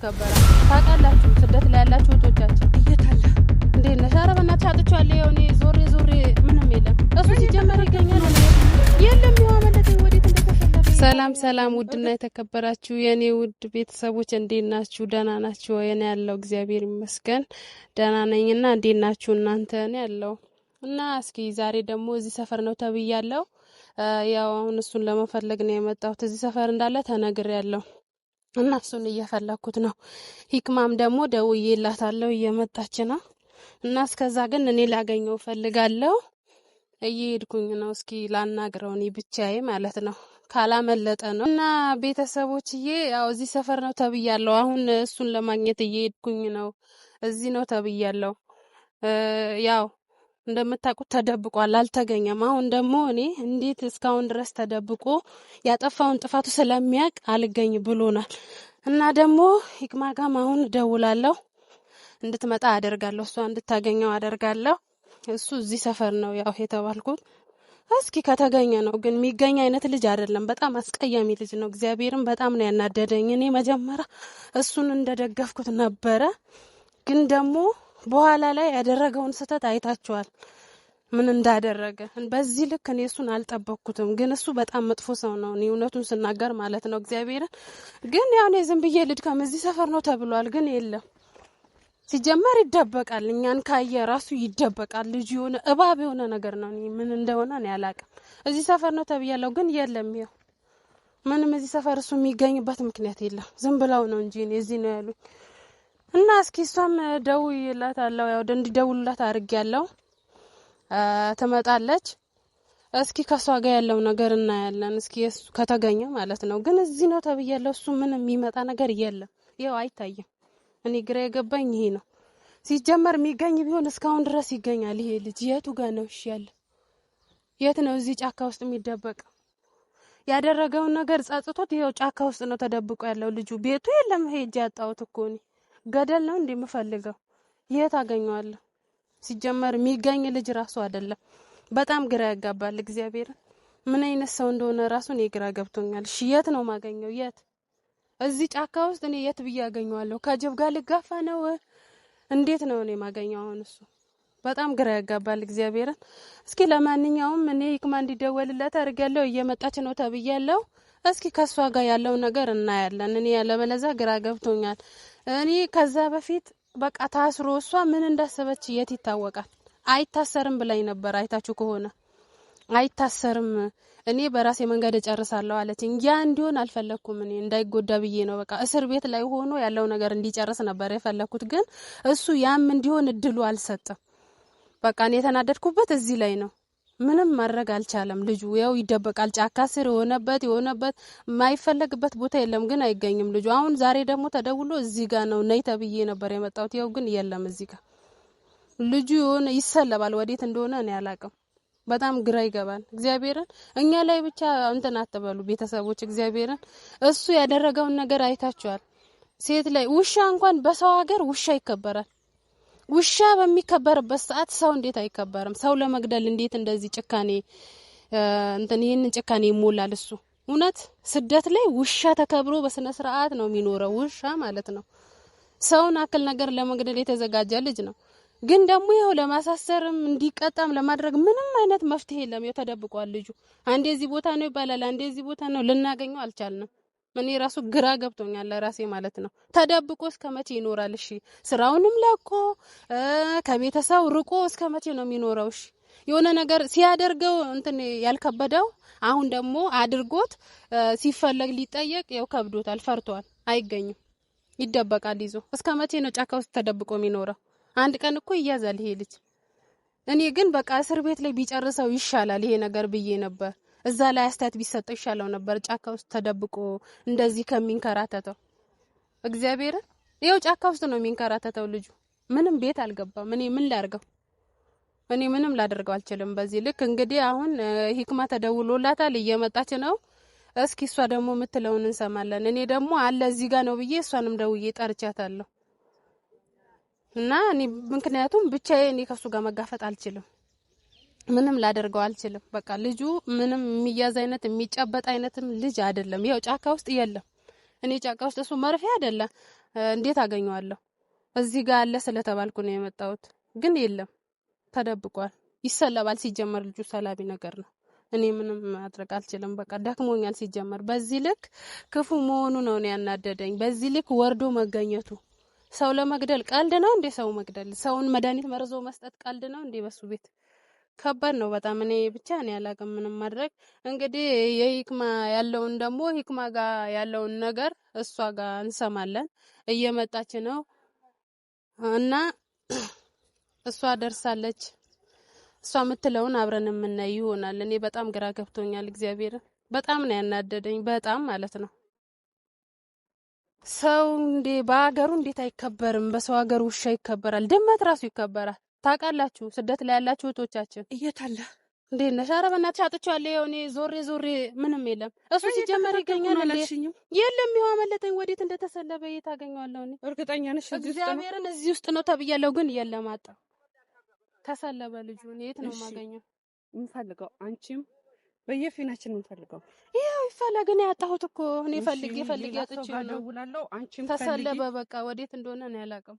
ከበራ ታውቃላችሁ ስደት ላይ ያላችሁ እህቶቻችን እየታለ እንዴ ነሻራ በእናትሽ አጥቻለሁ የሆነ ዞሬ ምንም የለም እሱ ሲጀመር ይገኛል የለም ይዋመለኝ ወዴት እንደተፈለገ ሰላም ውድና የተከበራችሁ የኔ ውድ ቤተሰቦች እንዴት ናችሁ ደህና ናችሁ የኔ ያለው እግዚአብሔር ይመስገን ደህና ነኝና እንዴት ናችሁ እናንተ እኔ ያለው እና እስኪ ዛሬ ደግሞ እዚህ ሰፈር ነው ተብያለሁ ያው አሁን እሱን ለመፈለግ ነው የመጣሁት እዚህ ሰፈር እንዳለ ተነግሬያለሁ እና እሱን እየፈለኩት ነው ሂክማም ደግሞ ደውዬላታለሁ እየመጣች ነው እና እስከዛ ግን እኔ ላገኘው ፈልጋለሁ እየሄድኩኝ ነው እስኪ ላናግረው እኔ ብቻዬ ማለት ነው ካላመለጠ ነው እና ቤተሰቦችዬ ያው እዚህ ሰፈር ነው ተብያለሁ አሁን እሱን ለማግኘት እየሄድኩኝ ነው እዚህ ነው ተብያለሁ ያው እንደምታውቁት ተደብቋል አልተገኘም አሁን ደግሞ እኔ እንዴት እስካሁን ድረስ ተደብቆ ያጠፋውን ጥፋቱ ስለሚያቅ አልገኝ ብሎናል እና ደግሞ ሂክማ ጋም አሁን ደውላለሁ እንድትመጣ አደርጋለሁ እሷ እንድታገኘው አደርጋለሁ እሱ እዚህ ሰፈር ነው ያው የተባልኩት እስኪ ከተገኘ ነው ግን የሚገኝ አይነት ልጅ አይደለም በጣም አስቀያሚ ልጅ ነው እግዚአብሔርን በጣም ነው ያናደደኝ እኔ መጀመሪያ እሱን እንደደገፍኩት ነበረ ግን ደግሞ በኋላ ላይ ያደረገውን ስተት አይታችኋል ምን እንዳደረገ በዚህ ልክ እኔ እሱን አልጠበቅኩትም ግን እሱ በጣም መጥፎ ሰው ነው እኔ እውነቱን ስናገር ማለት ነው እግዚአብሔርን ግን ያው እኔ ዝም ብዬ ልድከም እዚህ ሰፈር ነው ተብሏል ግን የለም ሲጀመር ይደበቃል እኛን ካየ ራሱ ይደበቃል ልጅ የሆነ እባብ የሆነ ነገር ነው ምን እንደሆነ እኔ አላቅም እዚህ ሰፈር ነው ተብያለሁ ግን የለም ይኸው ምንም እዚህ ሰፈር እሱ የሚገኝበት ምክንያት የለም ዝም ብለው ነው እንጂ እዚህ ነው ያሉኝ እና እስኪ እሷም ደውዬላታለሁ ያው እንዲደውልላት አድርጌያለሁ ትመጣለች እስኪ ከሷ ጋር ያለው ነገር እናያለን እስኪ እሱ ከተገኘ ማለት ነው ግን እዚህ ነው ተብያለሁ እሱ ምንም የሚመጣ ነገር የለም ይኸው አይታይም እኔ ግራ የገባኝ ይሄ ነው ሲጀመር የሚገኝ ቢሆን እስካሁን ድረስ ይገኛል ይሄ ልጅ የቱ ጋር ነው እሺ ያለ የት ነው እዚህ ጫካ ውስጥ የሚደበቅ ያደረገውን ነገር ጸጽቶት ይሄው ጫካ ውስጥ ነው ተደብቆ ያለው ልጁ ቤቱ የለም ሄጄ ያጣሁት እኮ ነው ገደል ነው እንደምፈልገው የት አገኘዋለሁ ሲጀመር የሚገኝ ልጅ ራሱ አይደለም በጣም ግራ ያጋባል እግዚአብሔር ምን አይነት ሰው እንደሆነ ራሱን የግራ ገብቶኛል እሺ የት ነው ማገኘው የት እዚህ ጫካ ውስጥ እኔ የት ብዬ አገኘዋለሁ ከጅብ ጋር ልጋፋ ነው እንዴት ነው እኔ ማገኘው አሁን እሱ በጣም ግራ ያጋባል እግዚአብሔርን እስኪ ለማንኛውም እኔ ሂክማ እንዲደወልላት አድርጋለሁ እየመጣች ነው ተብያለሁ እስኪ ከሷ ጋር ያለው ነገር እናያለን እኔ ያለበለዛ ግራ ገብቶኛል እኔ ከዛ በፊት በቃ ታስሮ እሷ ምን እንዳሰበች የት ይታወቃል አይታሰርም ብላኝ ነበር አይታችሁ ከሆነ አይታሰርም እኔ በራሴ መንገድ እጨርሳለሁ አለችኝ ያ እንዲሆን አልፈለኩም እኔ እንዳይጎዳ ብዬ ነው በቃ እስር ቤት ላይ ሆኖ ያለው ነገር እንዲጨርስ ነበር የፈለኩት ግን እሱ ያም እንዲሆን እድሉ አልሰጠም በቃ እኔ የተናደድኩበት እዚህ ላይ ነው ምንም ማድረግ አልቻለም ልጁ ያው ይደበቃል ጫካ ስር የሆነበት የማይፈለግበት ቦታ የለም ግን አይገኝም ልጁ አሁን ዛሬ ደግሞ ተደውሎ እዚህ ጋር ነው ነይ ተብዬ ነበር የመጣሁት ያው ግን የለም እዚህ ጋር ልጁ የሆነ ይሰለባል ወዴት እንደሆነ እኔ አላቅም በጣም ግራ ይገባል እግዚአብሔርን እኛ ላይ ብቻ እንትን አትበሉ ቤተሰቦች እግዚአብሔርን እሱ ያደረገውን ነገር አይታችኋል ሴት ላይ ውሻ እንኳን በሰው ሀገር ውሻ ይከበራል ውሻ በሚከበርበት ሰዓት ሰው እንዴት አይከበርም ሰው ለመግደል እንዴት እንደዚህ ጭካኔ እንትን ይሄንን ጭካኔ ይሞላል እሱ እውነት ስደት ላይ ውሻ ተከብሮ በስነ ስርዓት ነው የሚኖረው ውሻ ማለት ነው ሰውን አክል ነገር ለመግደል የተዘጋጀ ልጅ ነው ግን ደግሞ ይሄው ለማሳሰርም እንዲቀጣም ለማድረግ ምንም አይነት መፍትሄ የለም ይሄ ተደብቋል ልጁ አንዴ እዚህ ቦታ ነው ይባላል አንዴ እዚህ ቦታ ነው ልናገኘው አልቻልንም እኔ ራሱ ግራ ገብቶኛል ለራሴ ማለት ነው ተደብቆ እስከመቼ ይኖራል እሺ ስራውንም ለቆ ከቤተሰብ ርቆ እስከመቼ ነው የሚኖረው እሺ የሆነ ነገር ሲያደርገው እንትን ያልከበደው አሁን ደግሞ አድርጎት ሲፈለግ ሊጠየቅ ያው ከብዶታል ፈርቷል አይገኝም ይደበቃል ይዞ እስከመቼ ነው ጫካ ውስጥ ተደብቆ የሚኖረው አንድ ቀን እኮ ይያዛል ይሄ ልጅ እኔ ግን በቃ እስር ቤት ላይ ቢጨርሰው ይሻላል ይሄ ነገር ብዬ ነበር እዛ ላይ አስተያየት ቢሰጠው ይሻለው ነበር ጫካ ውስጥ ተደብቆ እንደዚህ ከሚንከራተተው እግዚአብሔር ይሄው ጫካ ውስጥ ነው የሚንከራተተው ልጁ ምንም ቤት አልገባም እኔ ምን ላርገው እኔ ምንም ላደርገው አልችልም በዚህ ልክ እንግዲህ አሁን ሂክማ ተደውሎላታል እየመጣች ነው እስኪ እሷ ደግሞ የምትለውን እንሰማለን እኔ ደግሞ አለ እዚህ ጋር ነው ብዬ እሷንም ደውዬ ጠርቻታለሁ እና እኔ ምክንያቱም ብቻዬ እኔ ከሱ ጋር መጋፈጥ አልችልም ምንም ላደርገው አልችልም በቃ ልጁ ምንም የሚያዝ አይነት የሚጨበጥ አይነትም ልጅ አይደለም ይሄው ጫካ ውስጥ የለም እኔ ጫካ ውስጥ እሱ መርፌ አይደለም እንዴት አገኘዋለሁ? እዚህ ጋር አለ ስለተባልኩ ነው የመጣሁት፣ ግን የለም ተደብቋል። ይሰለባል። ሲጀመር ልጁ ሰላቢ ነገር ነው። እኔ ምንም ማድረግ አልችልም። በቃ ደክሞኛል። ሲጀመር በዚህ ልክ ክፉ መሆኑ ነው ያናደደኝ። በዚህ ልክ ወርዶ መገኘቱ። ሰው ለመግደል ቀልድ ነው እንዴ? ሰው መግደል፣ ሰውን መድኃኒት መርዞ መስጠት ቀልድ ነው እንዴ? በሱ ቤት ከባድ ነው በጣም። እኔ ብቻ እኔ አላቅም ምንም ማድረግ። እንግዲህ የሂክማ ያለውን ደግሞ ሂክማ ጋር ያለውን ነገር እሷ ጋር እንሰማለን። እየመጣች ነው እና እሷ ደርሳለች። እሷ የምትለውን አብረን የምናይ ይሆናል። እኔ በጣም ግራ ገብቶኛል። እግዚአብሔርን በጣም ነው ያናደደኝ። በጣም ማለት ነው። ሰው እንዴ በሀገሩ እንዴት አይከበርም? በሰው ሀገር ውሻ ይከበራል፣ ድመት ራሱ ይከበራል። ታውቃላችሁ? ስደት ላይ ያላችሁ እህቶቻችን እየታለ እንዴት ነሽ? ኧረ በእናትሽ አጥቼዋለሁ። ይኸው እኔ ዞሬ ዞሬ ምንም የለም። እሱ ሲጀመር ይገኛል እንዴ? የለም። ይኸው አመለጠኝ። ወዴት እንደተሰለበ የት አገኘዋለሁ እኔ? እርግጠኛ ነሽ? እግዚአብሔርን እዚህ ውስጥ ነው ተብያለሁ፣ ግን የለም። አጣ ተሰለበ ልጁ። የት ነው የማገኘው? የምፈልገው አንቺም በየፊናችን የምፈልገው ይኸው ይፈለግ። እኔ ያጣሁት እኮ እኔ ፈልጌ አጥቼው ነው። አንቺም ተሰለበ። በቃ ወዴት እንደሆነ ነው ያላቀም።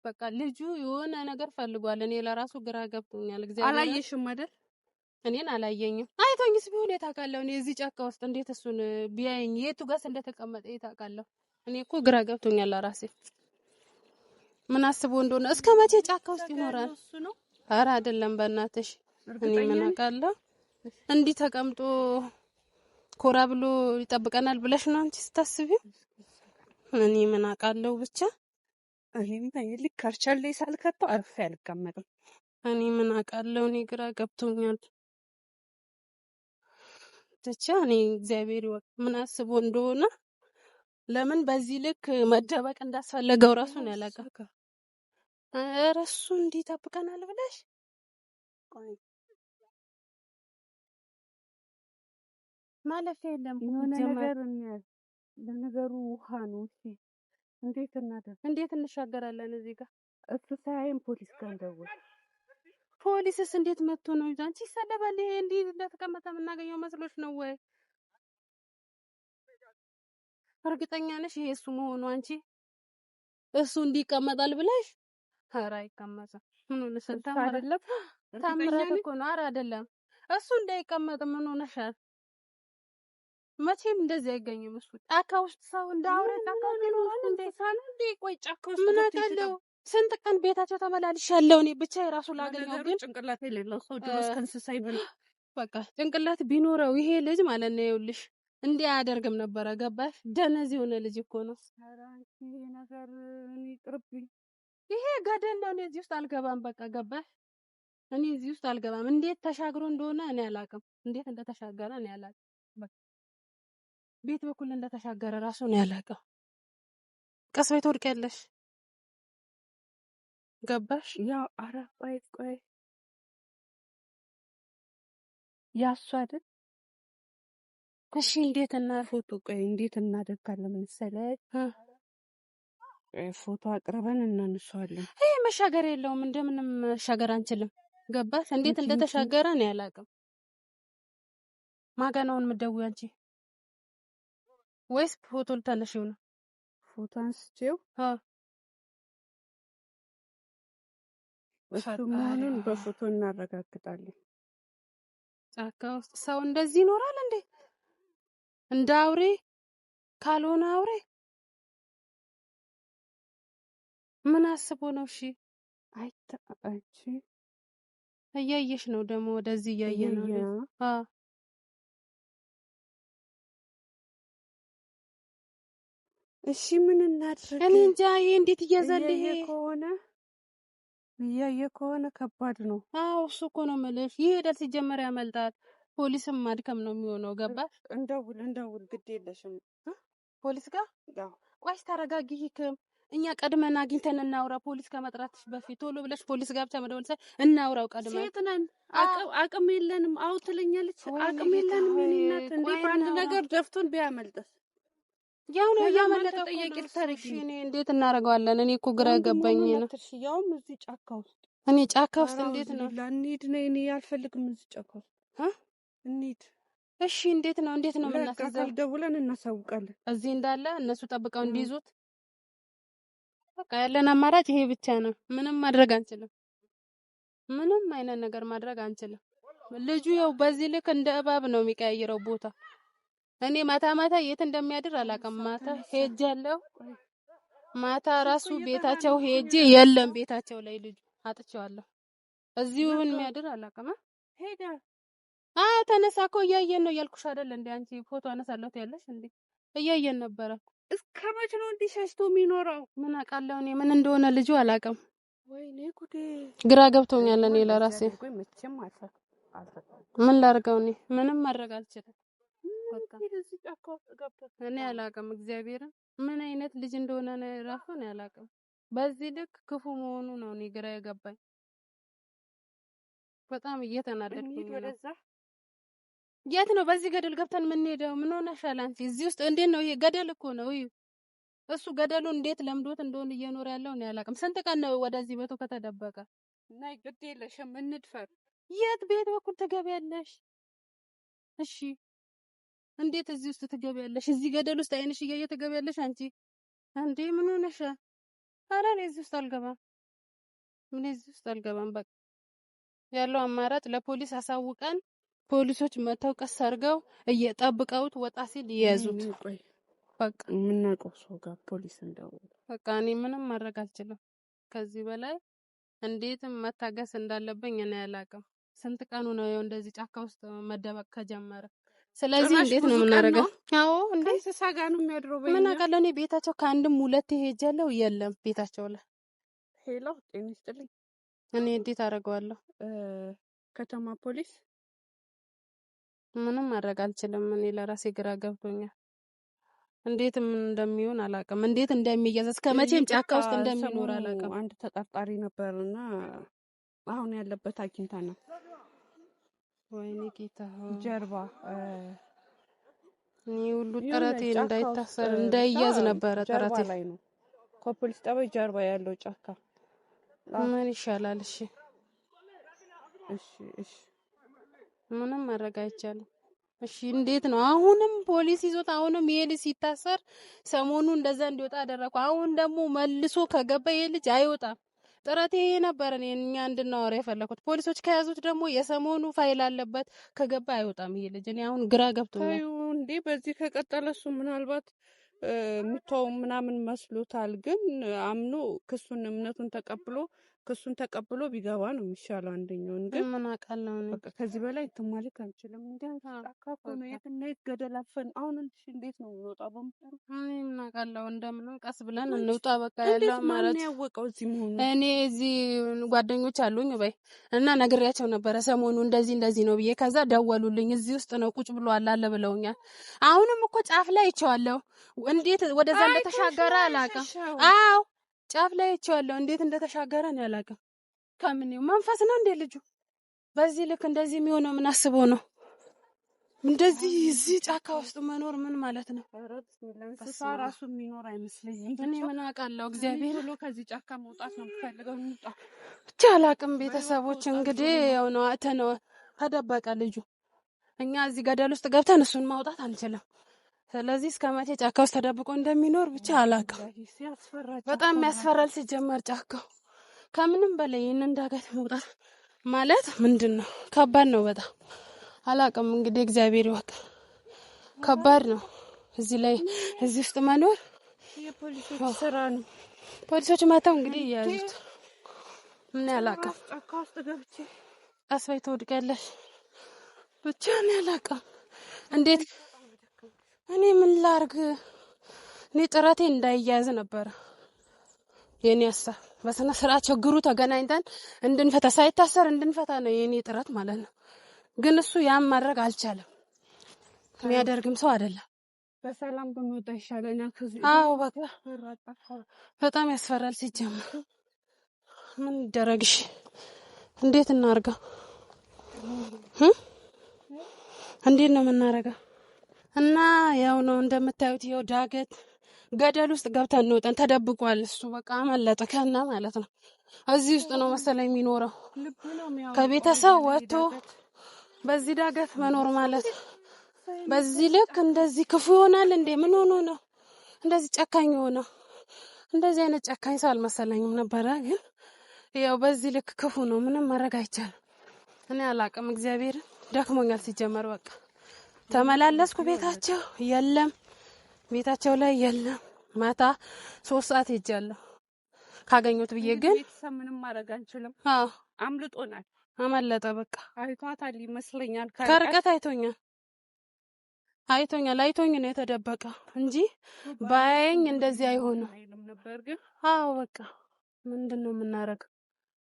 በቃ ልጁ የሆነ ነገር ፈልጓል። እኔ ለራሱ ግራ ገብቶኛል። እግዚአብሔር አላየሽም አይደል? እኔን አላየኝም። አይቶኝስ ቢሆን የታውቃለሁ። እኔ እዚህ ጫካ ውስጥ እንዴት እሱን ቢያየኝ የቱ ጋር እንደተቀመጠ የታውቃለሁ። እኔ እኮ ግራ ገብቶኛል ለራሴ ምን አስቦ እንደሆነ። እስከ መቼ ጫካ ውስጥ ይኖራል? ኧረ አይደለም በእናትሽ። እኔ ምን አውቃለሁ። እንዲህ ተቀምጦ ኮራ ብሎ ይጠብቀናል ብለሽ ነው አንቺ ስታስቢው? እኔ ምን አውቃለሁ ብቻ እኔም ልክ ካርቻል ላይ ሳልከተው አርፌ አልቀመጥም። እኔ ምን አውቃለሁ። እኔ ግራ ገብቶኛል ብቻ። እኔ እግዚአብሔር ይወቅ ምን አስቦ እንደሆነ። ለምን በዚህ ልክ መደበቅ እንዳስፈለገው ራሱ ነው ያላቀቀው። ኧረ እሱ እንዲህ ይጠብቀናል ብለሽ ማለፊያ የለም። የሆነ ነገር ለነገሩ ውሃ ነው። እሺ እንዴት እንሻገራለን እዚህ ጋር? እሱ ሳይም ፖሊስ ጋር እንደውል። ፖሊስስ እንዴት መጥቶ ነው ይዛን? አንቺ ይሰለባል። ይሄ እንዲህ እንደተቀመጠ የምናገኘው መስሎሽ ነው ወይ? እርግጠኛ ነሽ ይሄ እሱ መሆኑ? አንቺ እሱ እንዲቀመጣል ብለሽ? ኧረ አይቀመጥም። ምን ሆነሽ? አይደለም ታምራት እኮ ነው። ኧረ አይደለም እሱ እንዳይቀመጥ ምን ሆነሻል? መቼም እንደዚህ አይገኝም። እሱ ጫካ ውስጥ ሰው እንዳውረ ጫካ ቢኖር እንዴ ሳኑ እንዴ? ቆይ ጫካ ውስጥ ምን አውቃለሁ። ስንት ቀን ቤታቸው ተመላልሻለሁ እኔ ብቻ የራሱ ላገኘው። ግን ጭንቅላት የሌለው ሰው ድረስ ከእንስሳ ይበልጥ። በቃ ጭንቅላት ቢኖረው ይሄ ልጅ ማለት ነው ይኸውልሽ እንዲህ አያደርግም ነበረ። ገባሽ? ደነዝ የሆነ ልጅ እኮ ነው። ይሄ ነገር ይቅርብኝ። ይሄ ገደል ነው። እኔ እዚህ ውስጥ አልገባም። በቃ ገባሽ? እኔ እዚህ ውስጥ አልገባም። እንዴት ተሻግሮ እንደሆነ እኔ አላውቅም። እንዴት እንደተሻገረ እኔ አላውቅም። በቃ ቤት በኩል እንደተሻገረ ራሱ ነው ያላቀው። ቀስ በይ ትወድቂያለሽ። ገባሽ? ያው ኧረ ቆይ ያሱ አይደል? እሺ እንዴት እንዴት እናደርጋለን መሰለሽ? ፎቶ አቅርበን እናነሳዋለን። ይሄ መሻገር የለውም። እንደምንም መሻገር አንችልም። ገባሽ? እንዴት እንደተሻገረ ነው ያላቀው። ማጋናውን ምደውይ አንቺ ወይስ ፎቶ ልታነሺው ነው? ፎቶ አንስቼው እሱ መሆኑን በፎቶ እናረጋግጣለን። ጫካ ውስጥ ሰው እንደዚህ ይኖራል እንዴ? እንደ አውሬ ካልሆነ አውሬ ምን አስቦ ነው? እሺ አይታአቺ እያየሽ ነው ደግሞ ወደዚህ እያየ ነው። እሺ ምን እናድርግ? እኔ እንጃ። ይሄ እንዴት እያዘለ ይሄ እያየ ከሆነ ከባድ ነው። አዎ እሱ እኮ ነው የምልሽ። ይሄዳል ሲጀመር ያመልጣል። ፖሊስም ማድከም ነው የሚሆነው። ገባሽ? እንደውል ግድ የለሽም ፖሊስ ጋር። ቆይስ ተረጋጊ ሂክም። እኛ ቀድመን አግኝተን እናውራ። ፖሊስ ከመጥራትሽ በፊት ቶሎ ብለሽ ፖሊስ ጋር ብቻ መደወል ሳይሆን እናውራው ቀድመን። ሴት ነን፣ አቅም የለንም። አው ትለኛለች። አቅም የለንም። ምን እናት እንዴ በአንድ ነገር ደፍቶን ቢያመልጥስ? ያው ነው እያመለጠ ጠየቂ ልታረጊ። እኔ እንዴት እናደርገዋለን? እኔ እኮ ግራ ገባኝ ነው። ያውም እዚህ ጫካ ውስጥ። እኔ ጫካ ውስጥ እንዴት ነው? እንሂድ ነው። እኔ አልፈልግም እዚህ ጫካ ውስጥ። እንሂድ። እሺ እንዴት ነው የምናሳዘው? ደውለን እናሳውቃለን። እዚህ እንዳለ እነሱ ጠብቀው እንዲይዙት በቃ ያለን አማራጭ ይሄ ብቻ ነው። ምንም ማድረግ አንችልም። ምንም አይነት ነገር ማድረግ አንችልም። ልጁ ያው በዚህ ልክ እንደ እባብ ነው የሚቀያየረው ቦታ። እኔ ማታ ማታ የት እንደሚያድር አላውቅም። ማታ ሄጃለሁ። ማታ ራሱ ቤታቸው ሄጄ የለም ቤታቸው ላይ ልጁ አጥቼዋለሁ። እዚሁ ይሁን የሚያድር አላውቅም። ሄዳ ተነሳ እኮ እያየን ነው ያልኩሽ አይደል እንዴ? አንቺ ፎቶ አነሳለሁ ያለሽ እንዴ? እያየን ነበረ። እስከ መቼ ነው እንዲህ ሸሽቶ የሚኖረው? ምን አውቃለሁ እኔ ምን እንደሆነ ልጁ አላውቅም። ወይኔ ጉዴ! ግራ ገብቶኛል እኔ ለራሴ። ምን ላድርገው? እኔ ምንም ማድረግ አልችልም። በቃ እኔ አላውቅም። እግዚአብሔርን ምን አይነት ልጅ እንደሆነ ነው ራሱ እኔ አላውቅም። በዚህ ልክ ክፉ መሆኑ ነው እኔ ግራ የገባኝ። በጣም እየተናደድኩኝ ነው። የት ነው በዚህ ገደል ገብተን የምንሄደው? ምን ሆነሻል አንቺ? እዚህ ውስጥ እንዴት ነው? ይሄ ገደል እኮ ነው። እሱ ገደሉ እንዴት ለምዶት እንደሆነ እየኖረ ያለው እኔ አላውቅም። ስንት ቀን ነው ወደዚህ ቤቱ ከተደበቀ? ናይ ግድ የለሽም እንድፈር። የት ቤት በኩል ትገቢያለሽ? እሺ እንዴት እዚህ ውስጥ ትገቢያለሽ? እዚህ ገደል ውስጥ አይንሽ እያየ ትገቢያለሽ አንቺ? እንዴ ምን ሆነሻል? ኧረ እኔ እዚህ ውስጥ አልገባም። ምን እዚህ ውስጥ አልገባም። በቃ ያለው አማራጭ ለፖሊስ አሳውቀን ፖሊሶች መተው ቀስ አድርገው እየጠብቀውት ወጣ ሲል ይያዙት። በቃ የምናውቀው ሰው ጋር ፖሊስ እንደው በቃ እኔ ምንም ማድረግ አልችልም። ከዚህ በላይ እንዴትም መታገስ እንዳለብኝ እኔ አላውቅም። ስንት ቀኑ ነው እንደዚህ ጫካ ውስጥ መደበቅ ከጀመረ። ስለዚህ እንዴት ነው የምናደርገው? አዎ እንዴ እንስሳ ጋር ነው የሚያድረው። ምን አውቃለሁ እኔ ቤታቸው ከአንድም ሁለቴ ሄጃለሁ። የለም ቤታቸው ላይ። ሄሎ ጤና ይስጥልኝ። እኔ እንዴት አደርገዋለሁ? ከተማ ፖሊስ ምንም ማድረግ አልችልም። እኔ ለራሴ ግራ ገብቶኛል። እንዴት ምን እንደሚሆን አላውቅም። እንዴት እንደሚያዝ እስከ መቼም ጫካ ውስጥ እንደሚኖር አላውቅም። አንድ ተጠርጣሪ ነበርና አሁን ያለበት አግኝታ ነው። ወይኔ ጌታ ጀርባ እኔ ሁሉ ጥረቴ እንዳይታሰር እንዳይያዝ ነበረ ጥረቴ ላይ ነው። ከፖሊስ ጣቢያ ጀርባ ያለው ጫካ ምን ይሻላል? እሺ እሺ ምንም ማድረግ አይቻልም። እሺ እንዴት ነው አሁንም ፖሊስ ይዞት አሁንም ይሄ ልጅ ሲታሰር ሰሞኑ እንደዛ እንዲወጣ አደረኩ። አሁን ደግሞ መልሶ ከገባ ይሄ ልጅ አይወጣም። ጥረቴ ይሄ ነበር እኛ እንድናወራ የፈለኩት። ፖሊሶች ከያዙት ደግሞ የሰሞኑ ፋይል አለበት ከገባ አይወጣም ይሄ ልጅ። እኔ አሁን ግራ ገብቶኛል። እንዴ በዚህ ከቀጠለ እሱ ምናልባት ምታው ምናምን መስሎታል። ግን አምኖ እምነቱን ተቀብሎ ቢገባ ነው የሚሻለው። አንደኛውን ግን ምን አውቃለሁ እኔ በቃ ከዚህ በላይ እንትን ማለት አንችልም። እንዴ አካኮ ነው የትና የት ገደል አፈን አሁን እንዴት ነው የሚወጣው? በመጣሩ እኔ ምን አውቃለሁ። እንደምንም ቀስ ብለን እንውጣ በቃ ያለው ማለት ነው። ያወቀው እዚህ መሆኑ እኔ እዚህ ጓደኞች አሉኝ በይ እና ነግሬያቸው ነበረ ሰሞኑ እንደዚህ ነው ብዬ። ከዛ ደወሉልኝ እዚህ ውስጥ ነው ቁጭ ብሎ አለ ብለውኛል። አሁንም እኮ ጫፍ ላይ አይቼዋለሁ። እንዴት ወደዛ እንደተሻገረ አላውቅም። አዎ ጫፍ ላይ አይቼዋለሁ። እንዴት እንደተሻገረ ነው አላውቅም። ከምን መንፈስ ነው እንዴ ልጁ? በዚህ ልክ እንደዚህ የሚሆነው ምን አስበው ነው? እንደዚህ እዚህ ጫካ ውስጥ መኖር ምን ማለት ነው? እንስሳ ራሱ የሚኖር አይመስለኝም። እኔ ምን አውቃለሁ። እግዚአብሔር ብሎ ከዚህ ጫካ መውጣት ነው የምፈልገው። ብቻ አላውቅም። ቤተሰቦች እንግዲህ ያው ነው ተደበቀ ልጁ። እኛ እዚህ ገደል ውስጥ ገብተን እሱን ማውጣት አንችልም። ስለዚህ እስከ መቼ ጫካ ውስጥ ተደብቆ እንደሚኖር ብቻ አላውቅም። በጣም ያስፈራል። ሲጀመር ጫካው ከምንም በላይ ይህንን ዳገት መውጣት ማለት ምንድን ነው? ከባድ ነው በጣም አላውቅም። እንግዲህ እግዚአብሔር ይወቅ። ከባድ ነው እዚህ ውስጥ መኖር። የፖሊሶች ስራ ነው። ፖሊሶች መተው እንግዲህ እያያዙት ምን አላውቅም። ጫካ ውስጥ ገብቼ ቀስ በይ ትወድቂያለሽ። ብቻ ነው አላውቅም እንዴት እኔ ምን ላርግ? እኔ ጥረቴ እንዳይያዝ ነበር የኔ ሀሳብ። በስነ ስርዓት ችግሩ ተገናኝተን እንድንፈታ ሳይታሰር እንድንፈታ ነው የኔ ጥረት ማለት ነው። ግን እሱ ያን ማድረግ አልቻለም። የሚያደርግም ሰው አይደለም። በሰላም በመውጣ ይሻለኛል ከዚህ። አዎ በቃ በጣም ያስፈራል። ሲጀምር ምን ይደረግሽ? እንዴት እናርጋ? እንዴት ነው የምናረጋ? እና ያው ነው እንደምታዩት ይኸው ዳገት ገደል ውስጥ ገብተን እንወጣን ተደብቋል። እሱ በቃ አመለጠ ከና ማለት ነው። እዚህ ውስጥ ነው መሰለኝ የሚኖረው። ከቤተሰብ ወጥቶ በዚህ ዳገት መኖር ማለት በዚህ ልክ እንደዚህ ክፉ ይሆናል እንዴ? ምን ሆኖ ነው እንደዚህ ጨካኝ ሆነ? እንደዚህ አይነት ጨካኝ ሰው አልመሰለኝም ነበረ። ግን ያው በዚህ ልክ ክፉ ነው፣ ምንም ማድረግ አይቻልም። እኔ አላቅም፣ እግዚአብሔርን ደክሞኛል። ሲጀመር በቃ ተመላለስኩ፣ ቤታቸው የለም፣ ቤታቸው ላይ የለም። ማታ 3 ሰዓት ሄጃለሁ ካገኙት ብዬ። ግን ቤተሰብ ምንም ማድረግ አንችልም። አዎ አምልጦናል፣ አመለጠ። በቃ አይቷታል ይመስለኛል። ከርቀት አይቶኝ ነው የተደበቀው እንጂ ባያየኝ እንደዚህ አይሆንም ነበር። ግን አዎ በቃ ምንድነው የምናረገው?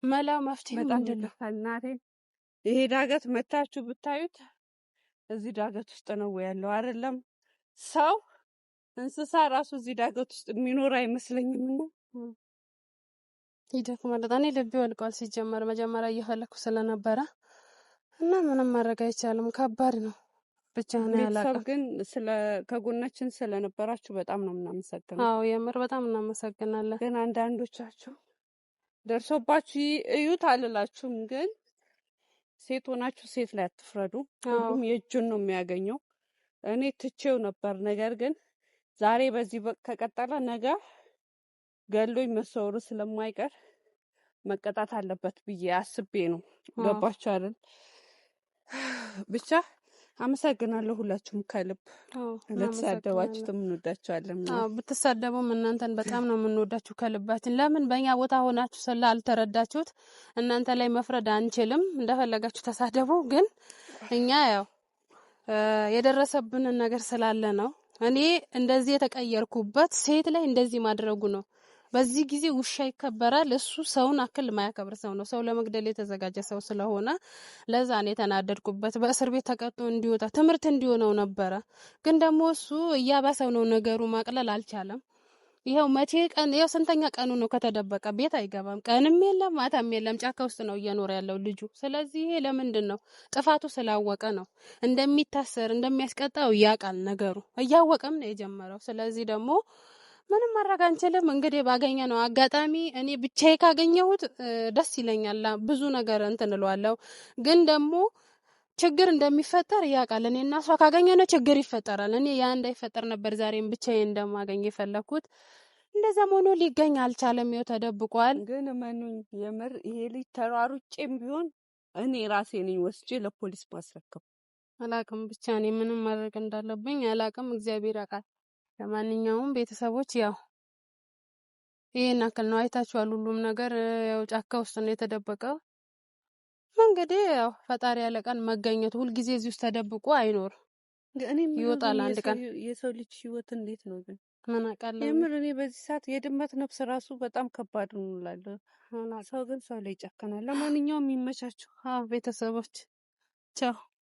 መላው መፍትሄ ምንድነው? እናቴ ይሄ ዳገት መታችሁ ብታዩት እዚህ ዳገት ውስጥ ነው ያለው። አይደለም ሰው እንስሳ ራሱ እዚህ ዳገት ውስጥ የሚኖር አይመስለኝም። ይደክማል። እኔ ልቤ ወልቋል። ሲጀመር መጀመሪያ እየፈለኩ ስለነበረ እና ምንም ማድረግ አይቻልም። ከባድ ነው። ብቻ ነው ያላቀ ግን ከጎናችን ስለነበራችሁ በጣም ነው የምናመሰግነው። አዎ የምር በጣም እናመሰግናለን። ግን አንዳንዶቻችሁ ደርሶባችሁ እዩት አልላችሁም፣ ግን ሴት ሆናችሁ ሴት ላይ አትፍረዱ። ሁሉም የእጁን ነው የሚያገኘው። እኔ ትቼው ነበር፣ ነገር ግን ዛሬ በዚህ ከቀጠለ ነገ ገሎኝ መሰወሩ ስለማይቀር መቀጣት አለበት ብዬ አስቤ ነው። ገባችሁ አይደል? ብቻ አመሰግናለሁ ሁላችሁም ከልብ። ለተሳደባችሁትም እንወዳችኋለን። ብትሳደቡም እናንተን በጣም ነው የምንወዳችሁ ከልባችን። ለምን በእኛ ቦታ ሆናችሁ ስላልተረዳችሁት እናንተ ላይ መፍረድ አንችልም። እንደፈለጋችሁ ተሳደቡ፣ ግን እኛ ያው የደረሰብንን ነገር ስላለ ነው። እኔ እንደዚህ የተቀየርኩበት ሴት ላይ እንደዚህ ማድረጉ ነው። በዚህ ጊዜ ውሻ ይከበራል። እሱ ሰውን አክል ማያከብር ሰው ነው። ሰው ለመግደል የተዘጋጀ ሰው ስለሆነ ለዛ ነው የተናደድኩበት። በእስር ቤት ተቀጥቶ እንዲወጣ ትምህርት እንዲሆነው ነበረ። ግን ደግሞ እሱ እያባሰው ነው ነገሩ። ማቅለል አልቻለም። ይኸው መቼ ቀን ይኸው ስንተኛ ቀኑ ነው ከተደበቀ? ቤት አይገባም። ቀንም የለም ማታም የለም። ጫካ ውስጥ ነው እየኖረ ያለው ልጁ። ስለዚህ ይሄ ለምንድን ነው? ጥፋቱ ስላወቀ ነው። እንደሚታሰር እንደሚያስቀጣው ያውቃል። ነገሩ እያወቀም ነው የጀመረው። ስለዚህ ደግሞ ምንም ማድረግ አንችልም። እንግዲህ ባገኘ ነው አጋጣሚ እኔ ብቻዬ ካገኘሁት ደስ ይለኛል። ብዙ ነገር እንትን እለዋለሁ። ግን ደግሞ ችግር እንደሚፈጠር ያውቃል። እኔ እና እሷ ካገኘነው ችግር ይፈጠራል። እኔ ያ እንዳይፈጠር ነበር ዛሬም ብቻዬን እንደማገኝ የፈለኩት። እንደዛም ሆኖ ሊገኝ አልቻለም። ይኸው ተደብቋል። ግን እመኑኝ የምር ይሄ ልጅ ተሯሩጬም ቢሆን እኔ ራሴ ነኝ ወስጄ ለፖሊስ ማስረከብ። አላቅም ብቻ እኔ ምንም ማድረግ እንዳለብኝ አላቅም። እግዚአብሔር ያውቃል። ለማንኛውም ቤተሰቦች ያው ይሄን አክል ነው። አይታችኋል። ሁሉም ነገር ያው ጫካ ውስጥ ነው የተደበቀው። እንግዲህ ያው ፈጣሪ ያለቀን መገኘቱ ሁልጊዜ እዚህ ውስጥ ተደብቆ አይኖር። ይወጣል አንድ ቀን። የሰው ልጅ ህይወት እንዴት ነው ግን? ምን አውቃለሁ የምር እኔ በዚህ ሰዓት የድመት ነፍስ ራሱ በጣም ከባድ ነው እላለሁ። ሰው ግን ሰው ላይ ይጨክናል። ለማንኛውም የሚመቻቸው ቤተሰቦች ቻው።